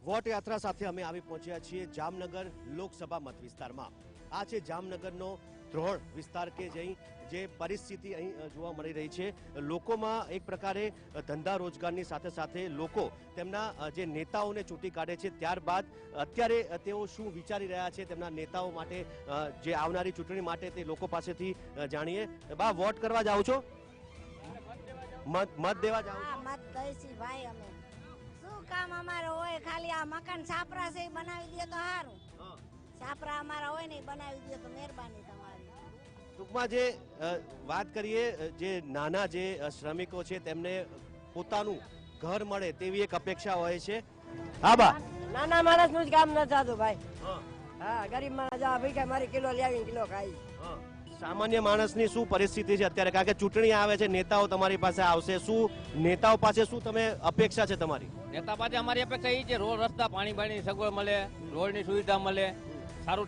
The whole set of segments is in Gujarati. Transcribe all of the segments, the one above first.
વોટ યાત્રા સાથે અમે આવી પહોંચ્યા છીએ જામનગર લોકસભા મત વિસ્તારમાં। આ છે જામનગરનો ધ્રોળ વિસ્તાર કે જે પરિસ્થિતિ અહીં જોવા મળી રહી છે। લોકોમાં એક પ્રકારે ધંધા રોજગારની સાથે સાથે લોકો તેમના જે નેતાઓને ચૂંટી કાઢે છે ત્યારબાદ અત્યારે તેઓ શું વિચારી રહ્યા છે તેમના નેતાઓ માટે, જે આવનારી ચૂંટણી માટે તે લોકો પાસેથી જાણીએ। બા, વોટ કરવા જાઓ છો? મત દેવા જાઓ છો? મત દઈશી ભાઈ। અમે શું કામ અમારે હોય? ખાલી આ મકાન છાપરા છે બનાવી દે તો સારું। છાપરા અમારા હોય ને બનાવી દે તો મહેરબાની તમારી। ટૂંકમાં જે વાત કરીએ, જે નાના જે શ્રમિકો છે તેમને પોતાનું ઘર મળે તેવી એક અપેક્ષા હોય છે। હા બા, નાના માણસ નું જ કામ ન થતું ભાઈ। હા, ગરીબ માણસ ભીખા મારી કિલો લેવી કિલો ખાઈ। સામાન્ય માણસની શું પરિસ્થિતિ છે અત્યારે? કારણ કે ચૂંટણી આવે છે, નેતાઓ તમારી પાસે આવશે, શું નેતાઓ પાસે શું તમે અપેક્ષા છે તમારી? નેતા પાસે અમારી અપેક્ષા એ છે રોડ રસ્તા પાણી પાણીની સગવડ મળે, રોડની સુવિધા મળે, સારું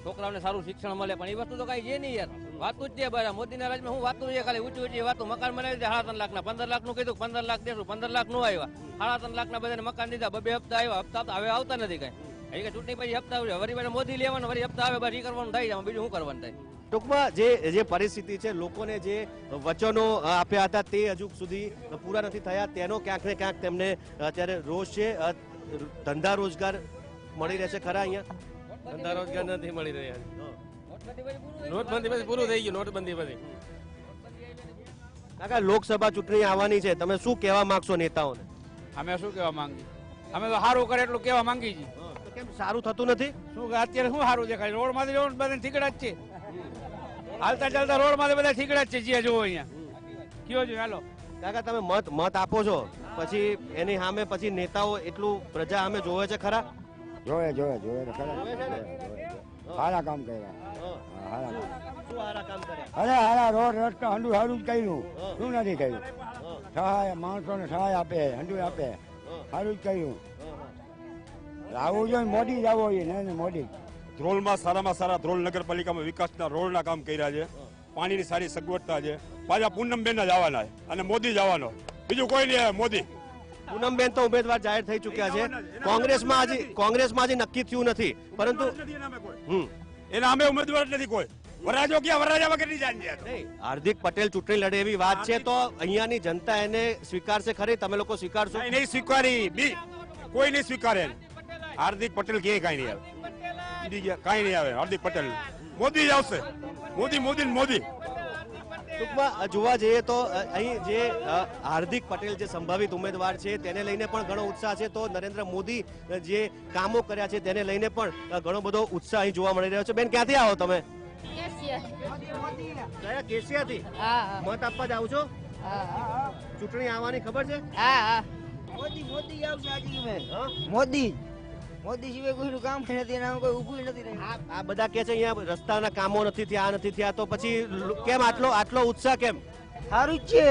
છોકરાઓને સારું શિક્ષણ મળે, પણ એ વસ્તુ તો કઈ છે નહીં યાર। વાતું જ છે બધા મોદીના રાજમાં હું વાતું છે, ખાલી ઊંચી ઊંચી વાતું। મકાન બનાવી દે 3.5 લાખના, 15 લાખ નું કીધું 15 લાખ દેશું, 15 લાખ નું આવ્યા, 3.5 લાખના બધાને મકાન દીધા, 2 હપ્તા આવ્યા, હપ્તા તો હવે આવતા નથી કઈ। એ ચૂંટણી પછી હપ્તા આવે, વળી મોદી લેવાનું, વળી હપ્તા આવે, બસ એ કરવાનું થાય છે, બીજું શું કરવાનું થાય? ટૂંકમાં જે પરિસ્થિતિ છે, લોકોને જે વચનો આપ્યા હતા તે હજુ સુધી પૂરા નથી થયા, તેનો ક્યાંક ને ક્યાંક તેમને અત્યારે રોષ છે। ધંધા રોજગાર મળી રહેશે ખરા અહીંયા? ધંધા રોજગાર નથી મળી રહ્યા। નોટબંધી પછી પૂરું થઈ ગયું। નોટબંધી પછી કાકા, લોકસભા ચૂંટણી આવવાની છે, તમે શું કહેવા માંગશો નેતાઓને? અમે શું કહેવા માંગીએ? અમે તો સારું કરે એટલું કહેવા માંગી છીએ। તો કેમ સારું થતું નથી? શું અત્યારે શું સારું દેખાય? રોડ માંથી બધા ઠીકડા જ છે, હાલતા ચાલતા રોડ માંથી બધા ઠીકડા જ છે। જે જોવો અહીંયા કયો જો હાલો કાકા, તમે મત આપો છો, પછી એની સામે પછી નેતાઓ એટલું પ્રજા સામે જોવે છે ખરા? જોવે સારા કામ કર્યા। શું સારા કામ કર્યા? હારા રોડ રસ્તા હંડુ સારું જ કર્યું, શું નથી કર્યું? સહાય માણસોને સહાય આપે, હંડુ આપે, સારું જ કર્યું। આવું જોઈએ, મોદી જ આવો જોઈએ ને મોદી। ધ્રોલમાં સારામાં સારા ધ્રોલ નગરપાલિકામાં વિકાસના રોડના કામ કર્યા છે, પાણીની સારી સગવડતા છે। પાછા પૂનમબેન જ આવવાના છે અને મોદી જ આવવાનો, બીજું કોઈ નહીં આવે। મોદી પૂનમબેન તો ઉમેદવાર જાહેર થઈ ચૂક્યા છે, કોંગ્રેસમાં હજી નક્કી થયું નથી, પરંતુ એના અમે ઉમેદવાર નથી કોઈ। વરરાજો ક્યાં? વરરાજા વગર નહીં જાય। હાર્દિક પટેલ ચૂંટણી લડે એવી વાત છે, તો અહીંયાની જનતા એને સ્વીકારશે ખરી? તમે લોકો સ્વીકારશો? નહીં સ્વીકારી, કોઈ નહીં સ્વીકારે। હાર્દિક પટેલ ક્યાંય કઈ નહીં આવે, કઈ નહીં આવે હાર્દિક પટેલ। મોદી જ આવશે, મોદી। ટૂંકમાં જોવા જઈએ તો અહીં જે હાર્દિક પટેલ જે સંભવિત ઉમેદવાર છે તેને લઈને પણ ઘણો ઉત્સાહ છે, તો નરેન્દ્ર મોદી જે કામો કર્યા છે તેને લઈને પણ ઘણો બધો ઉત્સાહ અહીં જોવા મળી રહ્યો છે। બેન, ક્યાંથી આવો તમે? કેશિયાથી મત આપવા જાવ છો? ચૂંટણી આવવાની ખબર છે? મોદી સિવાય કોઈનું કામ નથી, કોઈ ઊભું નથી રહ્યું। આ બધા કે છે અહીંયા રસ્તાના કામો નથી થયા, નથી થયા, તો પછી કેમ આટલો ઉત્સાહ કેમ? સારું જ છે।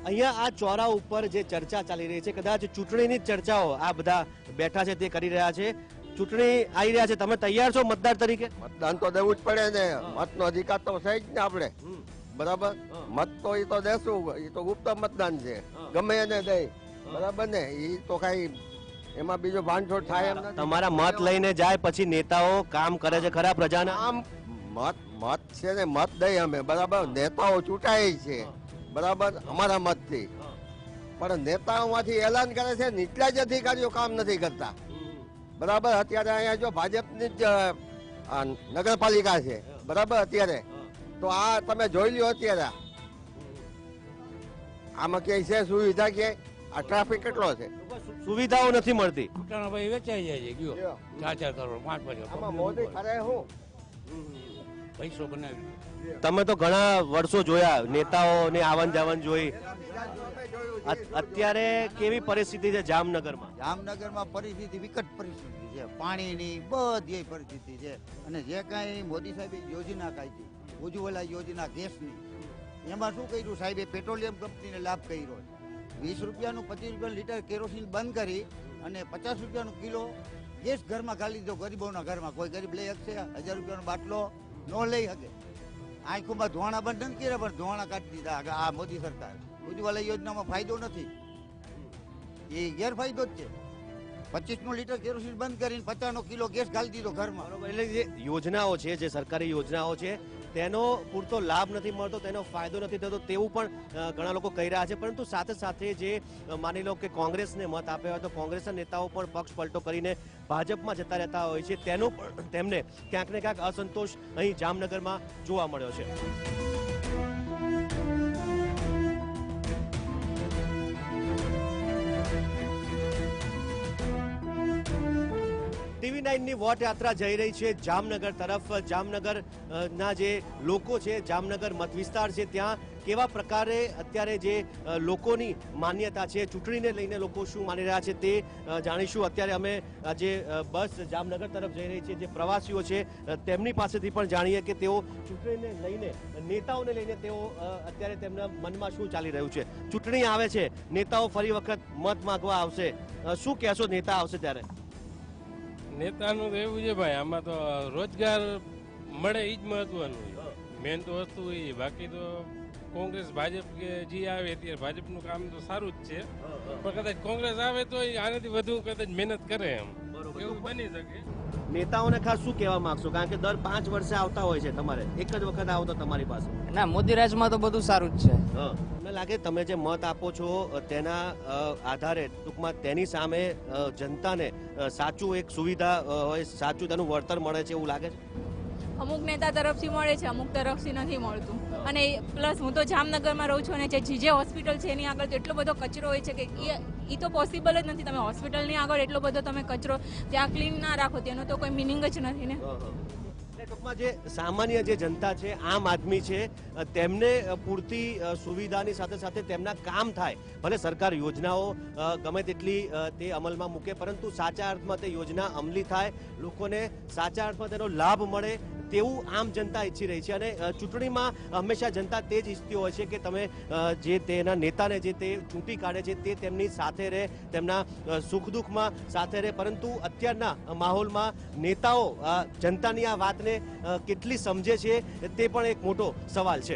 અહીંયા આ ચોરા ઉપર જે ચર્ચા ચાલી રહી છે, કદાચ ચૂંટણીની ચર્ચાઓ આ બધા બેઠા છે તે કરી રહ્યા છે। ચૂંટણી આવી રહ્યા છે, તમે તૈયાર છો મતદાર તરીકે? મતદાન તો દેવું જ પડે ને, મતનો અધિકાર તો છે જ ને આપણે, બરાબર? મત તો એ તો દેશું, એ તો ગુપ્ત મતદાન છે, ગમે એને દે, બરાબર ને? એ તો કઈ એમાં બીજો ભાંડછોડ થાય એમ નથી। તમારા મત લઈને જાય પછી નેતાઓ કામ કરે છે ખરા પ્રજાના? આમ મત છે ને, મત દઈ અમે, બરાબર? નેતાઓ ચૂંટાય છે, બરાબર, અમારા મતથી, પણ નેતાઓમાંથી એલાન કરે છે, નીચલા જ અધિકારીઓ કામ નથી કરતા, બરાબર? અત્યારે અહીંયા જો ભાજપની જ નગરપાલિકા છે, બરાબર? અત્યારે તો આ તમે જોઈ લ્યો, અત્યારે આમાં ક્યાંય છે સુવિધા? ક્યાંય આ ટ્રાફિક કેટલો છે, સુવિધાઓ નથી મળતી। ભાઈ વેચાઈ જાય છે, ગયો 4 કરોડ 5 આમાં મોદી ખરે શું પૈસો બનાવી? તમે તો ઘણા વર્ષો જોયા, નેતાઓની આવન જાવન જોઈ, અત્યારે કેવી પરિસ્થિતિ છે જામનગરમાં? જામનગરમાં પરિસ્થિતિ વિકટ પરિસ્થિતિ છે, પાણીની બધી પરિસ્થિતિ છે। અને જે કાંઈ મોદી સાહેબે યોજના કાઢી, ઉજ્જવલા યોજના ગેસની, એમાં શું કર્યું સાહેબે? પેટ્રોલિયમ કંપનીને લાભ કર્યો। 20 રૂપિયાનું 25 રૂપિયાનું લીટર કેરોસીન બંધ કરી અને 50 રૂપિયાનું કિલો ગેસ ઘરમાં ખાલી દીધો, ગરીબોના ઘરમાં। કોઈ ગરીબ લઈ શકશે? 1000 રૂપિયાનો બાટલો ન લઈ શકે। આંખોમાં ધોવાણા બંધ નથી કર્યા પણ ધોવાણા કાઢી દીધા આ મોદી સરકાર. ઉજ્જવલા યોજનામાં ફાયદો નથી, એ ગેરફાયદો જ છે. 25 લીટર કેરોસીન બંધ કરીને 50 કિલો ગેસ ગાળી દીધો ઘરમાં. બરોબર, એટલે જે યોજનાઓ છે, જે સરકારી યોજનાઓ છે તેનો પૂરતો લાભ નથી મળતો, તેનો ફાયદો નથી થતો તેવું પણ ઘણા લોકો કહી રહ્યા છે. પરંતુ સાથે સાથે જે માની લો કે કોંગ્રેસને મત આપ્યા હોય તો કોંગ્રેસના નેતાઓ પણ પક્ષ પલટો કરીને ભાજપમાં જતા રહેતા હોય છે, તેનો પણ તેમને ક્યાંક ને ક્યાંક અસંતોષ અહીં જામનગરમાં જોવા મળ્યો છે. TV9 ની વોટ યાત્રા જઈ રહી છે જામનગર તરફ. જામનગર ના જે લોકો છે, જામનગર મત વિસ્તાર છે, ત્યાં કેવા પ્રકારે અત્યારે જે લોકોની માન્યતા છે, ચૂંટણીને લઈને લોકો શું માની રહ્યા છે તે જાણીશું. અત્યારે અમે જે બસ જામનગર તરફ જઈ રહી છે, જે પ્રવાસીઓ છે તેમની પાસેથી પણ જાણીએ કે તેઓ ચૂંટણીને લઈને, નેતાઓને લઈને તેઓ અત્યારે તેમના મનમાં શું ચાલી રહ્યું છે. ચૂંટણી આવે છે, નેતાઓ ફરી વખત મત માંગવા આવશે, શું કહેશો નેતા આવશે ત્યારે? નેતાનું તો એવું છે ભાઈ, આમાં તો રોજગાર મળે એ જ મહત્વનું. મેન તો વસ્તુ એ, બાકી તો કોંગ્રેસ ભાજપ કે જે આવે ત્યારે ભાજપનું કામ તો સારું જ છે, પણ કદાચ કોંગ્રેસ આવે તો આનાથી વધુ કદાચ મહેનત કરે એમ એવું બની શકે. નેતાઓને ખાસ શું કહેવા માંગશો? કારણ કે દર 5 વર્ષે આવતા હોય છે, તમારે એક જ વખત આવો તો તમારી પાસે. ના, મોદી રાજમાં તો બધું સારું જ છે. મને લાગે તમે જે મત આપો છો તેના આધારે ટૂંકમાં તેની સામે જનતાને સાચું એક સુવિધા હોય, સાચું તેનું વળતર મળે છે એવું લાગે છે? અમુક નેતા તરફથી મળે છે, અમુક તરફથી નથી મળતું. અને પ્લસ હું તો જામનગરમાં રહું છું અને જે જીજે હોસ્પિટલ છે એની આગળ તો એટલો બધો કચરો હોય છે કે એ તો પોસિબલ જ નથી. તમે હોસ્પિટલની આગળ એટલો બધો તમે કચરો ત્યાં ક્લીન ના રાખો તેનો તો કોઈ મિનિંગ જ નથી ને. ટૂંકમાં જે સામાન્ય જે જનતા છે, આમ આદમી છે, તેમને પૂરતી સુવિધાની સાથે સાથે તેમના કામ થાય. ભલે સરકાર યોજનાઓ ગમે તેટલી તે અમલમાં મૂકે, પરંતુ સાચા અર્થમાં તે યોજના અમલી થાય, લોકોને સાચા અર્થમાં તેનો લાભ મળે તેવું આમ જનતા ઈચ્છી રહી છે. અને ચૂંટણીમાં હંમેશા જનતા તે જ ઈચ્છતી હોય છે કે તમે જે તેના નેતાને જે તે ચૂંટી કાઢે છે તે તેમની સાથે રહે, તેમના સુખ દુઃખમાં સાથે રહે. પરંતુ અત્યારના માહોલમાં નેતાઓ જનતાની આ વાતને કેટલી સમજે છે તે પણ એક મોટો સવાલ છે.